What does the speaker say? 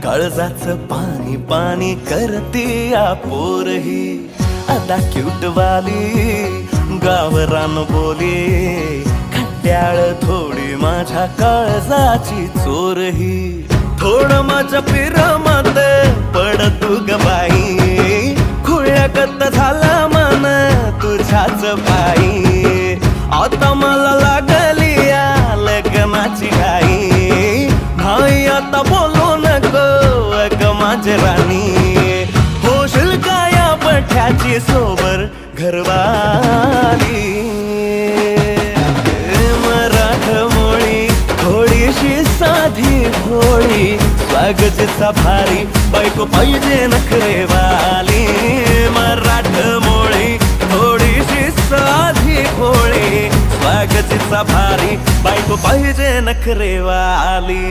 काळजाचं पाणी पाणी करते या पोरही, आता क्यूटवाली गावरान बोली, खट्याळ थोडी माझ्या काळजाची चोरही. थोडं माझ्या पिरमत पड तू ग बाई, खुळ्यागत झाला मन तुझ्याच पायी. आता मला लागली या लग्नाची घाई, नाही आता बोलू नको अग माझी राणी. होशील का या पठ्याची सोबर घरवाली. मराठमोळी थोडीशी साधी भोळी, स्वागतीचा भारी बायको पाहिजे नखरेवाली. मराठमोळी थोडीशी साधी भोळी, स्वागतीचा भारी बायको पाहिजे नखरेवाली.